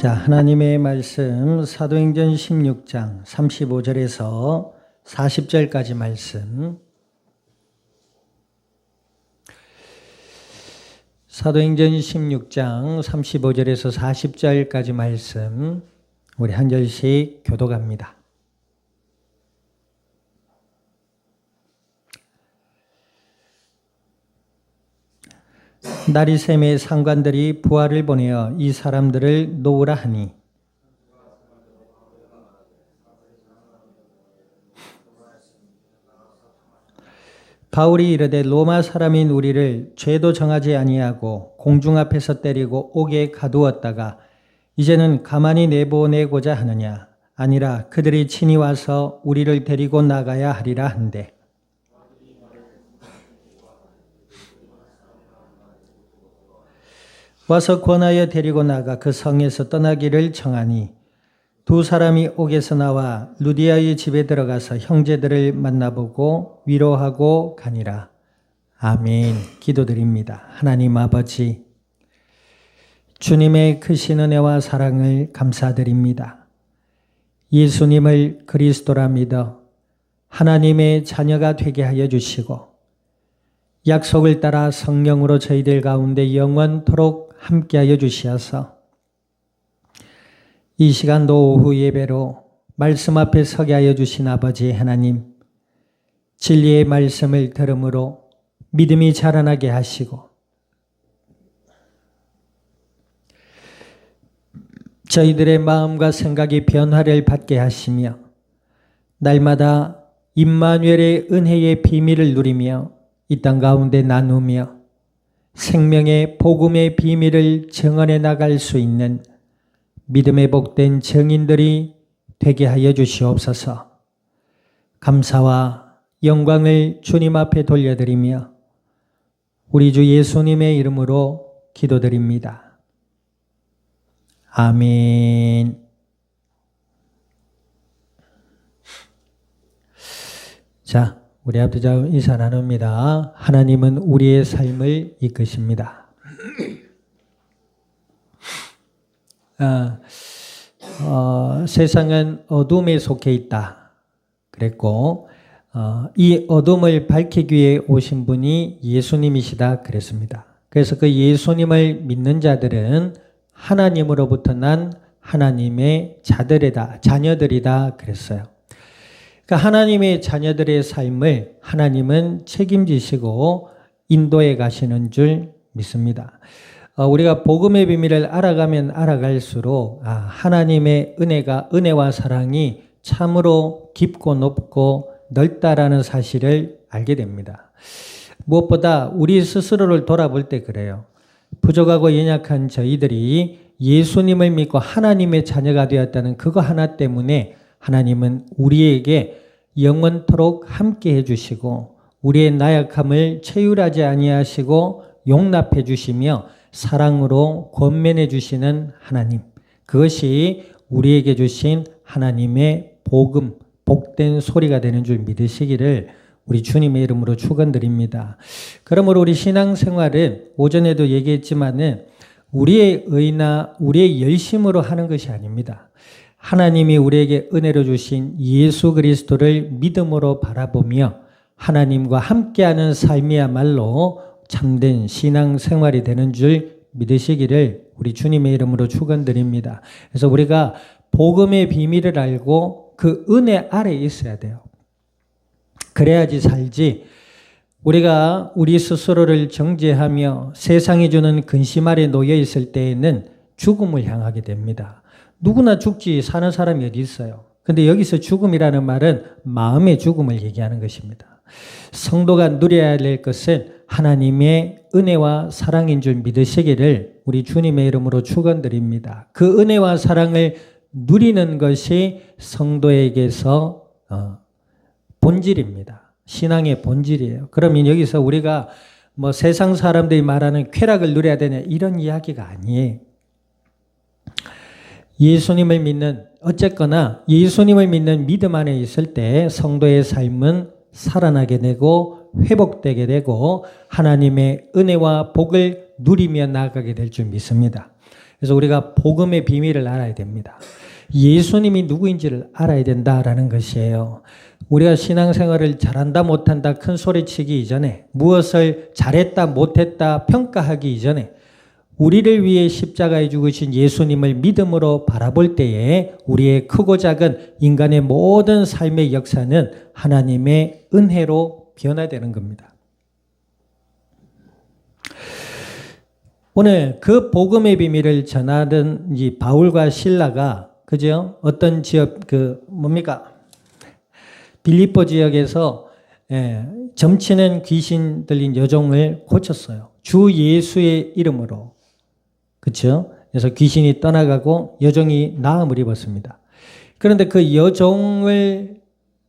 자, 하나님의 말씀 사도행전 16장 35절에서 40절까지 말씀. 사도행전 16장 35절에서 40절까지 말씀 우리 한 절씩 교독합니다. 나리샘의 상관들이 부하를 보내어 이 사람들을 놓으라 하니 바울이 이르되 로마 사람인 우리를 죄도 정하지 아니하고 공중 앞에서 때리고 옥에 가두었다가 이제는 가만히 내보내고자 하느냐. 아니라 그들이 친히 와서 우리를 데리고 나가야 하리라 한대. 와서 권하여 데리고 나가 그 성에서 떠나기를 청하니 두 사람이 옥에서 나와 루디아의 집에 들어가서 형제들을 만나보고 위로하고 가니라. 아멘. 기도드립니다. 하나님 아버지, 주님의 크신 은혜와 사랑을 감사드립니다. 예수님을 그리스도라 믿어 하나님의 자녀가 되게 하여 주시고 약속을 따라 성령으로 저희들 가운데 영원토록 함께하여 주시어서 이 시간도 오후 예배로 말씀 앞에 서게 하여 주신 아버지 하나님, 진리의 말씀을 들음으로 믿음이 자라나게 하시고 저희들의 마음과 생각이 변화를 받게 하시며 날마다 임마누엘의 은혜의 비밀을 누리며 이 땅 가운데 나누며 생명의 복음의 비밀을 증언해 나갈 수 있는 믿음의 복된 증인들이 되게 하여 주시옵소서. 감사와 영광을 주님 앞에 돌려드리며 우리 주 예수님의 이름으로 기도드립니다. 아멘. 자, 우리 앞에서 인사 나눕니다. 하나님은 우리의 삶을 이끄십니다. 세상은 어둠에 속해 있다 그랬고 이 어둠을 밝히기 위해 오신 분이 예수님이시다 그랬습니다. 그래서 그 예수님을 믿는 자들은 하나님으로부터 난 하나님의 자녀들이다 그랬어요. 그러니까 하나님의 자녀들의 삶을 하나님은 책임지시고 인도해 가시는 줄 믿습니다. 우리가 복음의 비밀을 알아가면 알아갈수록 하나님의 은혜와 사랑이 참으로 깊고 높고 넓다라는 사실을 알게 됩니다. 무엇보다 우리 스스로를 돌아볼 때 그래요. 부족하고 연약한 저희들이 예수님을 믿고 하나님의 자녀가 되었다는 그거 하나 때문에 하나님은 우리에게 영원토록 함께 해주시고 우리의 나약함을 체휼하지 아니하시고 용납해 주시며 사랑으로 권면해 주시는 하나님, 그것이 우리에게 주신 하나님의 복음, 복된 소리가 되는 줄 믿으시기를 우리 주님의 이름으로 축원드립니다. 그러므로 우리 신앙생활은 오전에도 얘기했지만은 우리의 의나 우리의 열심으로 하는 것이 아닙니다. 하나님이 우리에게 은혜로 주신 예수 그리스도를 믿음으로 바라보며 하나님과 함께하는 삶이야말로 참된 신앙생활이 되는 줄 믿으시기를 우리 주님의 이름으로 축원드립니다. 그래서 우리가 복음의 비밀을 알고 그 은혜 아래에 있어야 돼요. 그래야지 살지. 우리가 우리 스스로를 정죄하며 세상이 주는 근심 아래 놓여 있을 때에는 죽음을 향하게 됩니다. 누구나 죽지 사는 사람이 어디 있어요. 근데 여기서 죽음이라는 말은 마음의 죽음을 얘기하는 것입니다. 성도가 누려야 될 것은 하나님의 은혜와 사랑인 줄 믿으시기를 우리 주님의 이름으로 축원드립니다. 그 은혜와 사랑을 누리는 것이 성도에게서 본질입니다. 신앙의 본질이에요. 그러면 여기서 우리가 세상 사람들이 말하는 쾌락을 누려야 되냐 이런 이야기가 아니에요. 예수님을 믿는 믿음 안에 있을 때 성도의 삶은 살아나게 되고 회복되게 되고 하나님의 은혜와 복을 누리며 나아가게 될 줄 믿습니다. 그래서 우리가 복음의 비밀을 알아야 됩니다. 예수님이 누구인지를 알아야 된다라는 것이에요. 우리가 신앙생활을 잘한다 못한다 큰 소리치기 이전에, 무엇을 잘했다 못했다 평가하기 이전에 우리를 위해 십자가에 죽으신 예수님을 믿음으로 바라볼 때에 우리의 크고 작은 인간의 모든 삶의 역사는 하나님의 은혜로 변화되는 겁니다. 오늘 그 복음의 비밀을 전하던 이 바울과 실라가 그죠? 어떤 지역 빌립보 지역에서 점치는 귀신 들린 여종을 고쳤어요. 주 예수의 이름으로. 그렇죠? 그래서 귀신이 떠나가고 여종이 나음을 입었습니다. 그런데 그 여종을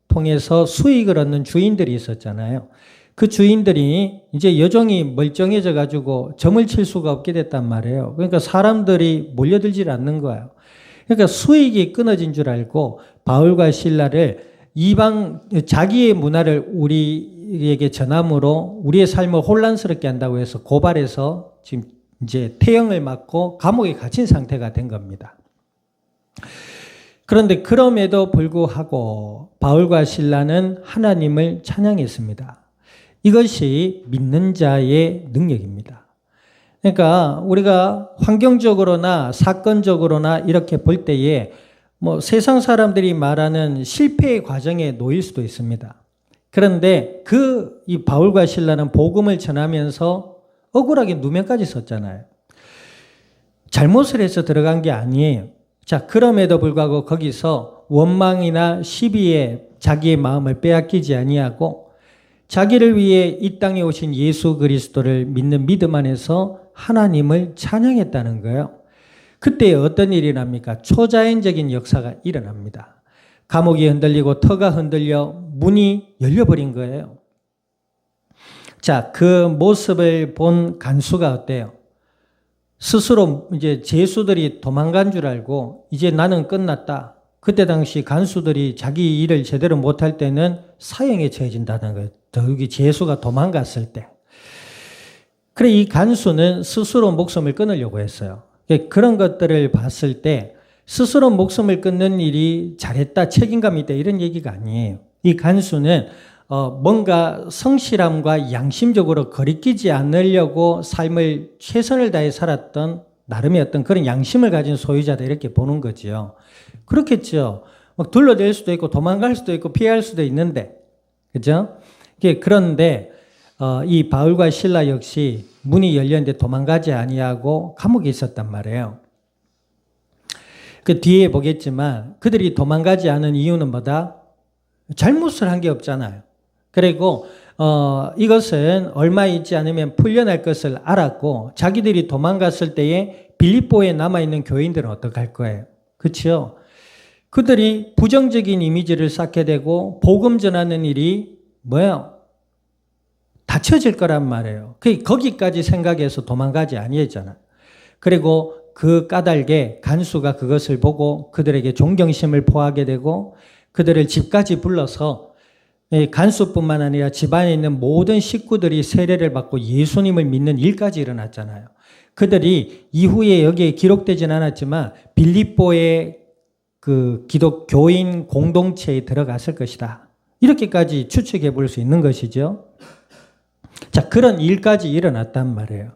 통해서 수익을 얻는 주인들이 있었잖아요. 그 주인들이 이제 여종이 멀쩡해져 가지고 점을 칠 수가 없게 됐단 말이에요. 그러니까 사람들이 몰려들질 않는 거예요. 그러니까 수익이 끊어진 줄 알고 바울과 실라를 자기의 문화를 우리에게 전함으로 우리의 삶을 혼란스럽게 한다고 해서 고발해서 지금 이제 태형을 맞고 감옥에 갇힌 상태가 된 겁니다. 그런데 그럼에도 불구하고 바울과 실라는 하나님을 찬양했습니다. 이것이 믿는 자의 능력입니다. 그러니까 우리가 환경적으로나 사건적으로나 이렇게 볼 때에 세상 사람들이 말하는 실패의 과정에 놓일 수도 있습니다. 그런데 이 바울과 실라는 복음을 전하면서 억울하게 누명까지 썼잖아요. 잘못을 해서 들어간 게 아니에요. 자, 그럼에도 불구하고 거기서 원망이나 시비에 자기의 마음을 빼앗기지 아니하고 자기를 위해 이 땅에 오신 예수 그리스도를 믿는 믿음 안에서 하나님을 찬양했다는 거예요. 그때 어떤 일이 납니까? 초자연적인 역사가 일어납니다. 감옥이 흔들리고 터가 흔들려 문이 열려버린 거예요. 자, 그 모습을 본 간수가 어때요? 스스로 이제 죄수들이 도망간 줄 알고 이제 나는 끝났다. 그때 당시 간수들이 자기 일을 제대로 못할 때는 사형에 처해진다는 거예요. 더욱이 죄수가 도망갔을 때. 그래 이 간수는 스스로 목숨을 끊으려고 했어요. 그런 것들을 봤을 때 스스로 목숨을 끊는 일이 잘했다, 책임감이 있다 이런 얘기가 아니에요. 이 간수는 뭔가 성실함과 양심적으로 거리끼지 않으려고 삶을 최선을 다해 살았던 나름의 어떤 그런 양심을 가진 소유자다 이렇게 보는 거죠. 그렇겠죠. 둘러댈 수도 있고 도망갈 수도 있고 피할 수도 있는데, 그죠? 그런데 이 바울과 실라 역시 문이 열렸는데 도망가지 아니하고 감옥에 있었단 말이에요. 그 뒤에 보겠지만 그들이 도망가지 않은 이유는 뭐다? 잘못을 한 게 없잖아요. 그리고 이것은 얼마 있지 않으면 풀려날 것을 알았고 자기들이 도망갔을 때에 빌립보에 남아있는 교인들은 어떡할 거예요? 그렇죠? 그들이 부정적인 이미지를 쌓게 되고 복음 전하는 일이 뭐예요? 닫혀질 거란 말이에요. 거기까지 생각해서 도망가지 아니했잖아요. 그리고 그 까닭에 간수가 그것을 보고 그들에게 존경심을 포하게 되고 그들을 집까지 불러서 간수뿐만 아니라 집안에 있는 모든 식구들이 세례를 받고 예수님을 믿는 일까지 일어났잖아요. 그들이 이후에 여기에 기록되진 않았지만 빌립보의 그 기독교인 공동체에 들어갔을 것이다. 이렇게까지 추측해 볼 수 있는 것이죠. 자, 그런 일까지 일어났단 말이에요.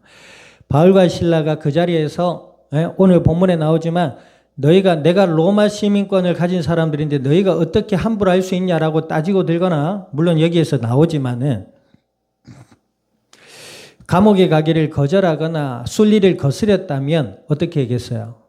바울과 실라가 그 자리에서 오늘 본문에 나오지만 내가 로마 시민권을 가진 사람들인데 너희가 어떻게 함부로 할 수 있냐라고 따지고 들거나 물론 여기에서 나오지만은 감옥에 가기를 거절하거나 순리를 거스렸다면 어떻게 하겠어요?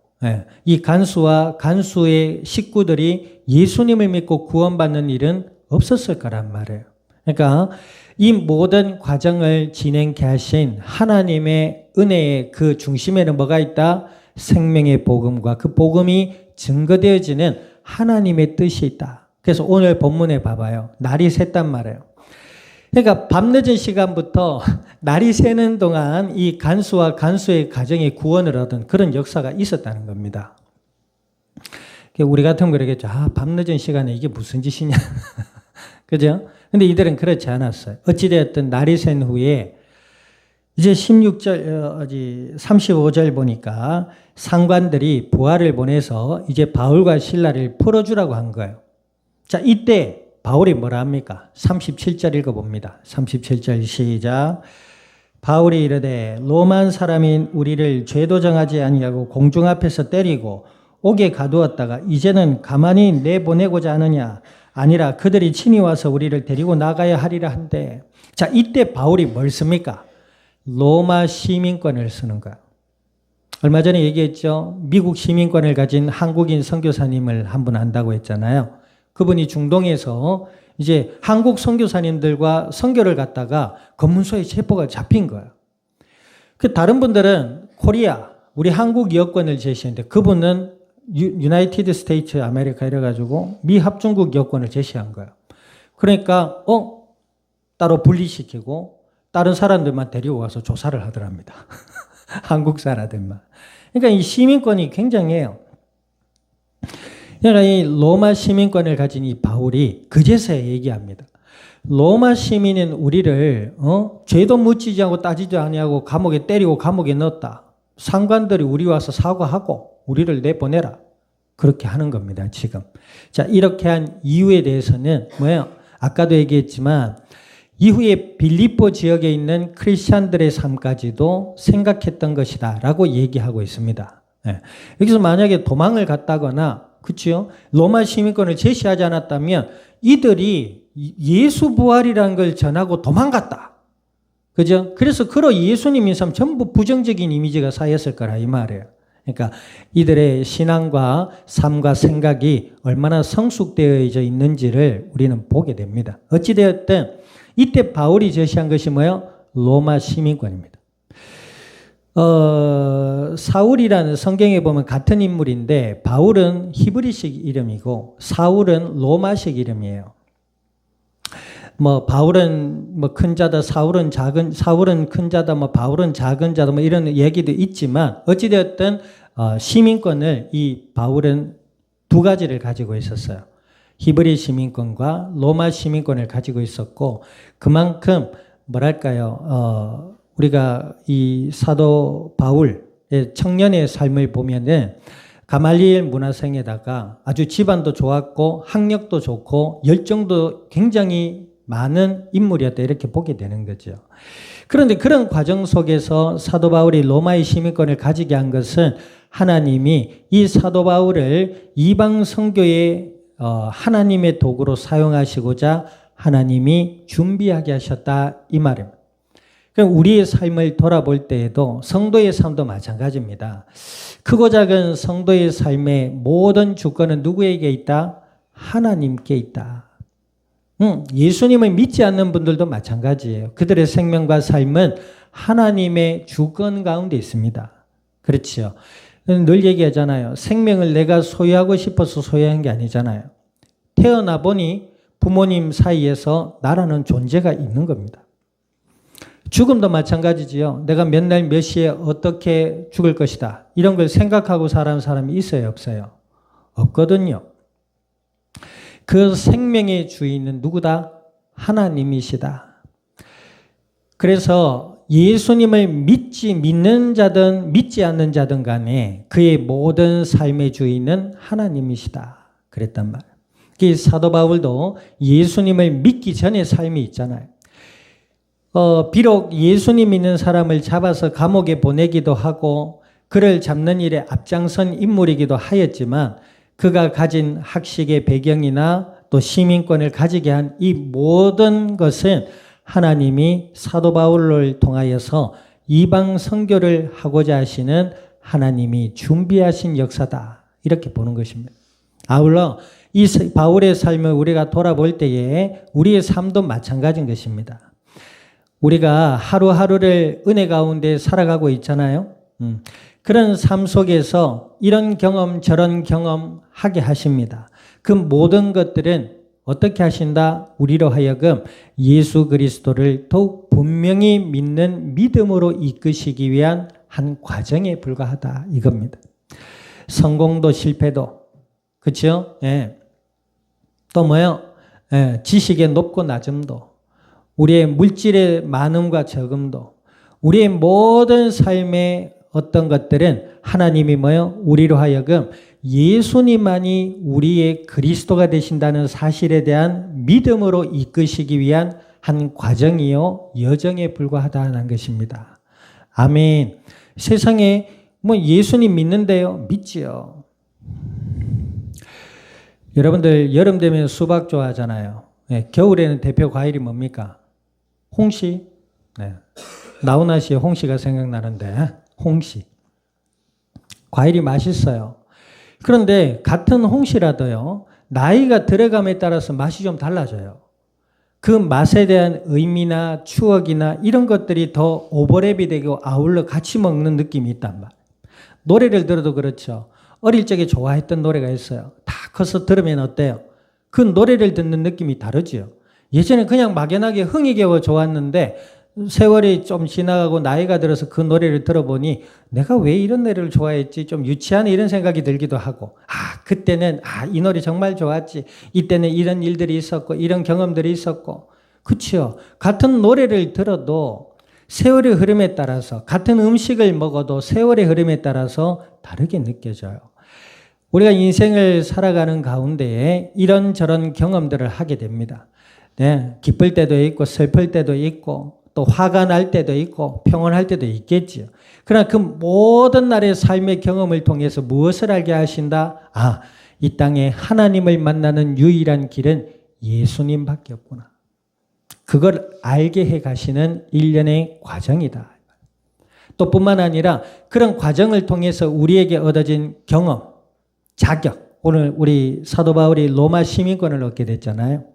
이 간수와 간수의 식구들이 예수님을 믿고 구원받는 일은 없었을 거란 말이에요. 그러니까 이 모든 과정을 진행케 하신 하나님의 은혜의 그 중심에는 뭐가 있다? 생명의 복음과 그 복음이 증거되어지는 하나님의 뜻이 있다. 그래서 오늘 본문에 봐봐요. 날이 샜단 말이에요. 그러니까 밤늦은 시간부터 날이 새는 동안 이 간수와 간수의 가정에 구원을 얻은 그런 역사가 있었다는 겁니다. 우리 같으면 그러겠죠. 밤늦은 시간에 이게 무슨 짓이냐. 그죠? 근데 이들은 그렇지 않았어요. 어찌되었든 날이 샌 후에 이제 35절 보니까 상관들이 부하를 보내서 이제 바울과 실라를 풀어주라고 한 거예요. 자, 이때 바울이 뭐라 합니까? 37절 읽어봅니다. 37절 시작. 바울이 이르되 로만 사람인 우리를 죄도 정하지 아니하고 공중 앞에서 때리고 옥에 가두었다가 이제는 가만히 내보내고자 하느냐? 아니라 그들이 친히 와서 우리를 데리고 나가야 하리라 한데. 자, 이때 바울이 뭘 씁니까? 로마 시민권을 쓰는 거야. 얼마 전에 얘기했죠. 미국 시민권을 가진 한국인 선교사님을 한 분 안다고 했잖아요. 그분이 중동에서 이제 한국 선교사님들과 선교를 갔다가 검문소에 체포가 잡힌 거예요. 그 다른 분들은 코리아, 우리 한국 여권을 제시했는데 그분은 유나이티드 스테이트 아메리카 이래가지고 미 합중국 여권을 제시한 거예요. 그러니까 따로 분리시키고 다른 사람들만 데리고 가서 조사를 하더랍니다. 한국 사람들만. 그러니까 이 시민권이 굉장해요. 그러니까 이 로마 시민권을 가진 이 바울이 그제서야 얘기합니다. 로마 시민인 우리를 죄도 묻지지 않고 따지지 아니하고 감옥에 때리고 감옥에 넣었다. 상관들이 우리 와서 사과하고 우리를 내보내라. 그렇게 하는 겁니다, 지금. 자, 이렇게 한 이유에 대해서는 뭐예요? 아까도 얘기했지만 이후에 빌립보 지역에 있는 크리스찬들의 삶까지도 생각했던 것이다 라고 얘기하고 있습니다. 네. 여기서 만약에 도망을 갔다거나 그렇죠? 로마 시민권을 제시하지 않았다면 이들이 예수 부활이라는 걸 전하고 도망갔다. 그죠? 그래서 그로 예수님의 삶 전부 부정적인 이미지가 쌓였을 거라 이 말이에요. 그러니까 이들의 신앙과 삶과 생각이 얼마나 성숙되어져 있는지를 우리는 보게 됩니다. 어찌되었든 이때 바울이 제시한 것이 뭐예요? 로마 시민권입니다. 사울이라는 성경에 보면 같은 인물인데 바울은 히브리식 이름이고 사울은 로마식 이름이에요. 바울은 큰 자다, 사울은 큰 자다, 바울은 작은 자다, 이런 얘기도 있지만 어찌되었든 시민권을 이 바울은 두 가지를 가지고 있었어요. 히브리 시민권과 로마 시민권을 가지고 있었고 그만큼 뭐랄까요? 우리가 이 사도 바울의 청년의 삶을 보면은 가말리엘 문화생에다가 아주 집안도 좋았고 학력도 좋고 열정도 굉장히 많은 인물이었다 이렇게 보게 되는 거죠. 그런데 그런 과정 속에서 사도 바울이 로마의 시민권을 가지게 한 것은 하나님이 이 사도 바울을 이방 선교의 하나님의 도구로 사용하시고자 하나님이 준비하게 하셨다 이 말입니다. 그럼 우리의 삶을 돌아볼 때에도 성도의 삶도 마찬가지입니다. 크고 작은 성도의 삶의 모든 주권은 누구에게 있다? 하나님께 있다. 예수님을 믿지 않는 분들도 마찬가지예요. 그들의 생명과 삶은 하나님의 주권 가운데 있습니다. 그렇죠. 늘 얘기하잖아요. 생명을 내가 소유하고 싶어서 소유한 게 아니잖아요. 태어나 보니 부모님 사이에서 나라는 존재가 있는 겁니다. 죽음도 마찬가지지요. 내가 몇 날 몇 시에 어떻게 죽을 것이다. 이런 걸 생각하고 살아가는 사람이 있어요, 없어요? 없거든요. 그 생명의 주인은 누구다? 하나님이시다. 그래서 예수님을 믿는 자든 믿지 않는 자든 간에 그의 모든 삶의 주인은 하나님이시다. 그랬단 말이에요. 그 사도 바울도 예수님을 믿기 전에 삶이 있잖아요. 비록 예수님 믿는 사람을 잡아서 감옥에 보내기도 하고 그를 잡는 일에 앞장선 인물이기도 하였지만 그가 가진 학식의 배경이나 또 시민권을 가지게 한 이 모든 것은 하나님이 사도 바울을 통하여서 이방 선교를 하고자 하시는 하나님이 준비하신 역사다. 이렇게 보는 것입니다. 아울러 이 바울의 삶을 우리가 돌아볼 때에 우리의 삶도 마찬가지인 것입니다. 우리가 하루하루를 은혜 가운데 살아가고 있잖아요. 그런 삶 속에서 이런 경험 저런 경험 하게 하십니다. 그 모든 것들은 어떻게 하신다? 우리로 하여금 예수 그리스도를 더욱 분명히 믿는 믿음으로 이끄시기 위한 한 과정에 불과하다 이겁니다. 성공도 실패도 그렇죠? 예. 또 뭐요? 예. 지식의 높고 낮음도 우리의 물질의 많음과 적음도 우리의 모든 삶의 어떤 것들은 하나님이 뭐요? 우리로 하여금 예수님만이 우리의 그리스도가 되신다는 사실에 대한 믿음으로 이끄시기 위한 한 과정이요, 여정에 불과하다는 것입니다. 아멘. 세상에 뭐 예수님 믿는데요? 믿지요. 여러분들 여름 되면 수박 좋아하잖아요. 네, 겨울에는 대표 과일이 뭡니까? 홍시. 네. 나훈아 씨의 홍시가 생각나는데 홍시. 과일이 맛있어요. 그런데 같은 홍시라도요. 나이가 들어감에 따라서 맛이 좀 달라져요. 그 맛에 대한 의미나 추억이나 이런 것들이 더 오버랩이 되고 아울러 같이 먹는 느낌이 있단 말이에요. 노래를 들어도 그렇죠. 어릴 적에 좋아했던 노래가 있어요. 다 커서 들으면 어때요? 그 노래를 듣는 느낌이 다르죠. 예전에 그냥 막연하게 흥이 겨워 좋았는데 세월이 좀 지나가고 나이가 들어서 그 노래를 들어보니 내가 왜 이런 노래를 좋아했지? 좀 유치한 이런 생각이 들기도 하고, 그때는 이 노래 정말 좋았지. 이때는 이런 일들이 있었고 이런 경험들이 있었고. 그렇죠. 같은 노래를 들어도 세월의 흐름에 따라서, 같은 음식을 먹어도 세월의 흐름에 따라서 다르게 느껴져요. 우리가 인생을 살아가는 가운데에 이런저런 경험들을 하게 됩니다. 네, 기쁠 때도 있고 슬플 때도 있고 또 화가 날 때도 있고 평온할 때도 있겠지요. 그러나 그 모든 날의 삶의 경험을 통해서 무엇을 알게 하신다? 이 땅에 하나님을 만나는 유일한 길은 예수님밖에 없구나. 그걸 알게 해 가시는 일련의 과정이다. 또 뿐만 아니라 그런 과정을 통해서 우리에게 얻어진 경험, 자격. 오늘 우리 사도 바울이 로마 시민권을 얻게 됐잖아요.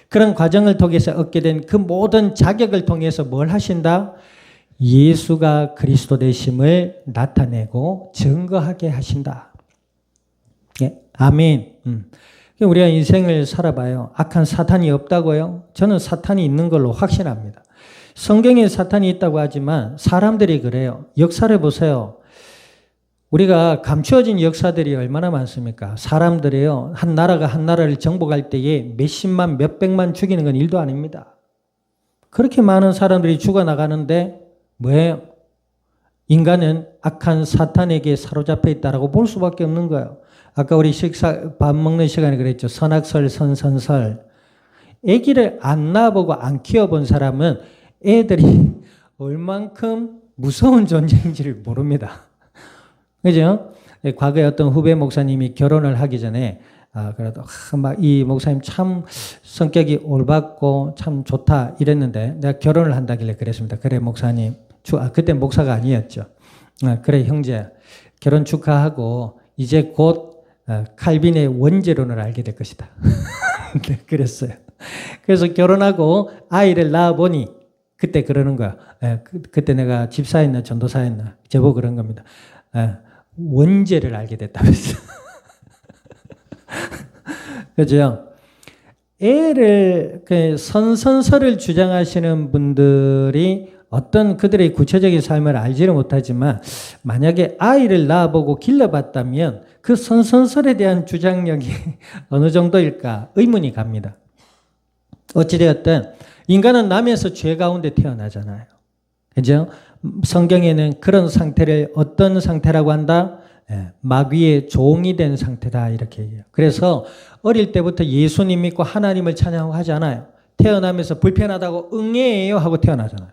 그런 과정을 통해서 얻게 된 그 모든 자격을 통해서 뭘 하신다? 예수가 그리스도 되심을 나타내고 증거하게 하신다. 예, 아멘. 우리가 인생을 살아봐요. 악한 사탄이 없다고요? 저는 사탄이 있는 걸로 확신합니다. 성경에 사탄이 있다고 하지만 사람들이 그래요. 역사를 보세요. 우리가 감추어진 역사들이 얼마나 많습니까? 사람들이요. 한 나라가 한 나라를 정복할 때에 몇십만, 몇백만 죽이는 건 일도 아닙니다. 그렇게 많은 사람들이 죽어나가는데 뭐예요? 인간은 악한 사탄에게 사로잡혀 있다라고 볼 수밖에 없는 거예요. 아까 우리 밥 먹는 시간에 그랬죠. 선악설, 선선설. 아기를 안 낳아보고 안 키워본 사람은 애들이 얼만큼 무서운 존재인지를 모릅니다. 그죠? 과거에 어떤 후배 목사님이 결혼을 하기 전에, 그래도, 이 목사님 참 성격이 올받고 참 좋다 이랬는데, 내가 결혼을 한다길래 그랬습니다. 그래, 목사님. 그때 목사가 아니었죠. 그래, 형제. 결혼 축하하고, 이제 곧 칼빈의 원죄론을 알게 될 것이다. 네, 그랬어요. 그래서 결혼하고 아이를 낳아보니, 그때 그러는 거야. 그때 내가 집사였나 전도사였나, 제보 그런 겁니다. 원죄를 알게 됐다면서. 그죠? 애를, 선선설을 주장하시는 분들이 어떤 그들의 구체적인 삶을 알지를 못하지만 만약에 아이를 낳아보고 길러봤다면 그 선선설에 대한 주장력이 어느 정도일까 의문이 갑니다. 어찌되었든 인간은 남에서 죄 가운데 태어나잖아요. 그죠? 성경에는 그런 상태를 어떤 상태라고 한다? 마귀의 종이 된 상태다 이렇게 얘기해요. 그래서 어릴 때부터 예수님 믿고 하나님을 찬양하고 하지 않아요. 태어나면서 불편하다고 응애해요 하고 태어나잖아요.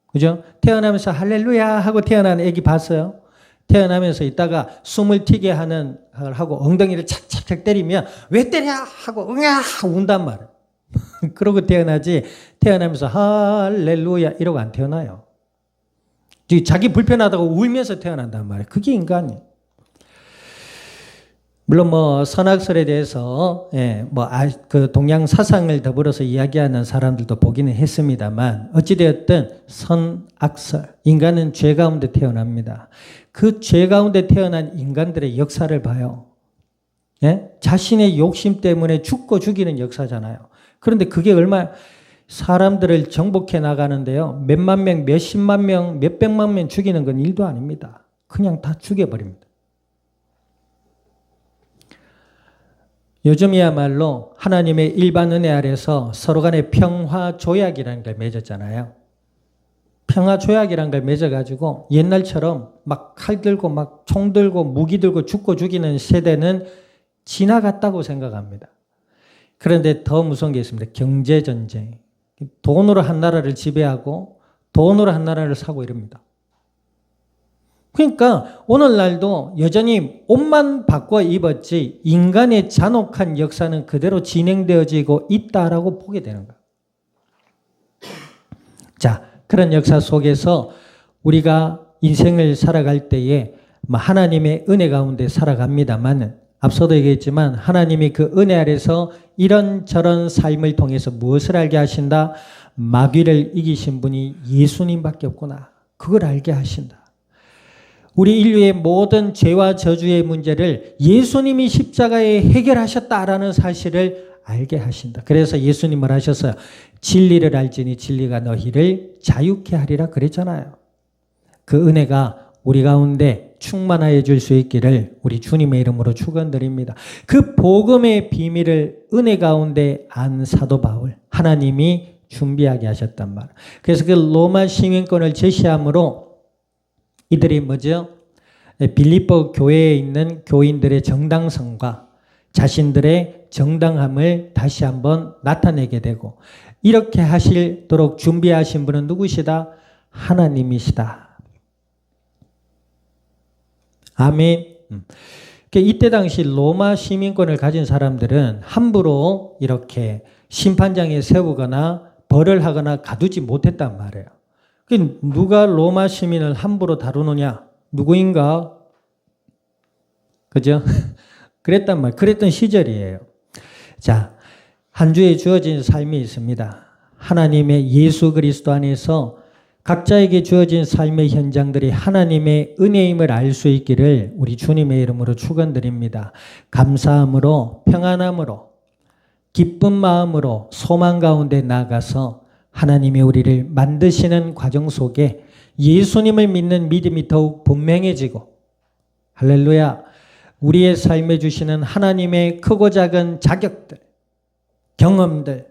그죠? 태어나면서 할렐루야 하고 태어난 애기 봤어요? 태어나면서 있다가 숨을 튀게 하는 걸 하고 엉덩이를 착착착 때리면 왜 때려 하고 응야 운단 말이에요. 그러고 태어나지 태어나면서 할렐루야 이러고 안 태어나요. 자기 불편하다고 울면서 태어난단 말이에요. 그게 인간이에요. 물론 선악설에 대해서 그 동양 사상을 더불어서 이야기하는 사람들도 보기는 했습니다만 어찌되었든 선악설, 인간은 죄 가운데 태어납니다. 그 죄 가운데 태어난 인간들의 역사를 봐요. 자신의 욕심 때문에 죽고 죽이는 역사잖아요. 그런데 그게 얼마나 사람들을 정복해 나가는데요. 몇만 명, 몇십만 명, 몇백만 명 죽이는 건 일도 아닙니다. 그냥 다 죽여버립니다. 요즘이야말로 하나님의 일반 은혜 아래서 서로 간의 평화 조약이라는 걸 맺었잖아요. 평화조약이란 걸 맺어가지고 옛날처럼 막 칼 들고 막 총 들고 무기 들고 죽고 죽이는 세대는 지나갔다고 생각합니다. 그런데 더 무서운 게 있습니다. 경제전쟁. 돈으로 한 나라를 지배하고 돈으로 한 나라를 사고 이럽니다. 그러니까 오늘날도 여전히 옷만 바꿔 입었지 인간의 잔혹한 역사는 그대로 진행되어지고 있다라고 보게 되는 거예요. 자, 그런 역사 속에서 우리가 인생을 살아갈 때에 하나님의 은혜 가운데 살아갑니다만 앞서도 얘기했지만 하나님이 그 은혜 아래서 이런저런 삶을 통해서 무엇을 알게 하신다? 마귀를 이기신 분이 예수님밖에 없구나. 그걸 알게 하신다. 우리 인류의 모든 죄와 저주의 문제를 예수님이 십자가에 해결하셨다라는 사실을 알게 하신다. 그래서 예수님을 하셨어요. 진리를 알지니 진리가 너희를 자유케 하리라 그랬잖아요. 그 은혜가 우리 가운데 충만하여 줄 수 있기를 우리 주님의 이름으로 축원드립니다. 그 복음의 비밀을 은혜 가운데 안 사도 바울 하나님이 준비하게 하셨단 말이에요. 그래서 그 로마 시민권을 제시함으로 이들이 뭐죠? 빌립보 교회에 있는 교인들의 정당성과 자신들의 정당함을 다시 한번 나타내게 되고 이렇게 하시도록 준비하신 분은 누구시다? 하나님이시다. 아멘. 이때 당시 로마 시민권을 가진 사람들은 함부로 이렇게 심판장에 세우거나 벌을 하거나 가두지 못했단 말이에요. 누가 로마 시민을 함부로 다루느냐? 누구인가? 그죠? 그랬던 시절이에요. 자, 한 주에 주어진 삶이 있습니다. 하나님의 예수 그리스도 안에서 각자에게 주어진 삶의 현장들이 하나님의 은혜임을 알 수 있기를 우리 주님의 이름으로 축원드립니다. 감사함으로, 평안함으로, 기쁜 마음으로 소망 가운데 나아가서 하나님이 우리를 만드시는 과정 속에 예수님을 믿는 믿음이 더욱 분명해지고 할렐루야, 우리의 삶에 주시는 하나님의 크고 작은 자격들, 경험들,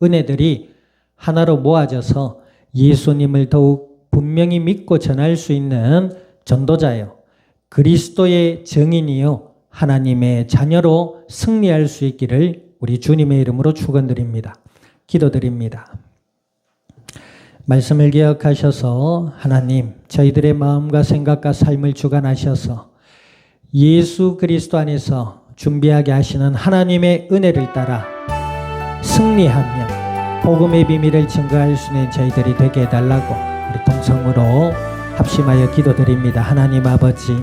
은혜들이 하나로 모아져서 예수님을 더욱 분명히 믿고 전할 수 있는 전도자요, 그리스도의 증인이요, 하나님의 자녀로 승리할 수 있기를 우리 주님의 이름으로 축원드립니다. 기도드립니다. 말씀을 기억하셔서 하나님, 저희들의 마음과 생각과 삶을 주관하셔서 예수 그리스도 안에서 준비하게 하시는 하나님의 은혜를 따라 승리하며 복음의 비밀을 증거할 수 있는 저희들이 되게 해달라고 우리 동성으로 합심하여 기도드립니다. 하나님 아버지,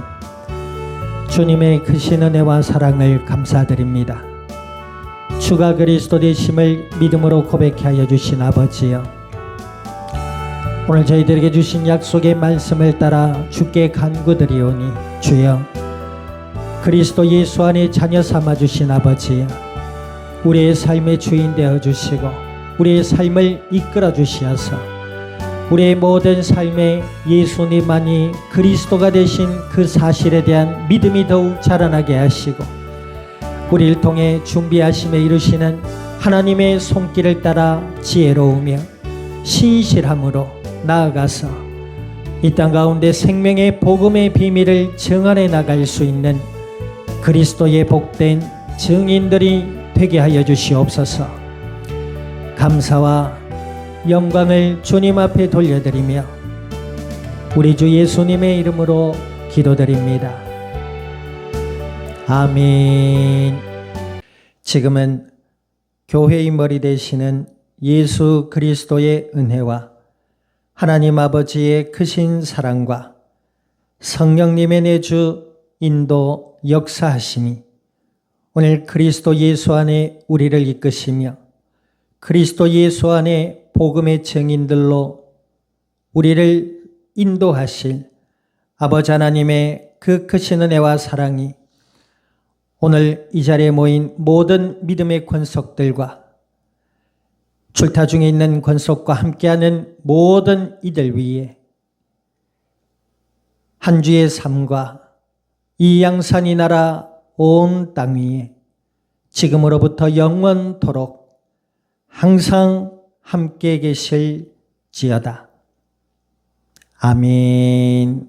주님의 크신 은혜와 사랑을 감사드립니다. 주가 그리스도 되심을 믿음으로 고백해 하여 주신 아버지여, 오늘 저희들에게 주신 약속의 말씀을 따라 주께 간구드리오니 주여, 그리스도 예수 안에 자녀 삼아주신 아버지여, 우리의 삶의 주인 되어주시고 우리의 삶을 이끌어 주시어서 우리의 모든 삶에 예수님만이 그리스도가 되신 그 사실에 대한 믿음이 더욱 자라나게 하시고 우리를 통해 준비하심에 이루시는 하나님의 손길을 따라 지혜로우며 신실함으로 나아가서 이 땅 가운데 생명의 복음의 비밀을 증언해 나갈 수 있는 그리스도의 복된 증인들이 되게 하여 주시옵소서. 감사와 영광을 주님 앞에 돌려드리며 우리 주 예수님의 이름으로 기도드립니다. 아멘. 지금은 교회의 머리 되시는 예수 그리스도의 은혜와 하나님 아버지의 크신 사랑과 성령님의 내주 인도 역사하심이 오늘 그리스도 예수 안에 우리를 이끄시며 그리스도 예수 안에 복음의 증인들로 우리를 인도하실 아버지 하나님의 그 크신 은혜와 사랑이 오늘 이 자리에 모인 모든 믿음의 권속들과 출타 중에 있는 권속과 함께하는 모든 이들 위에 한 주의 삶과 이 양산이 나라 온 땅 위에 지금으로부터 영원토록 항상 함께 계실지어다. 아멘.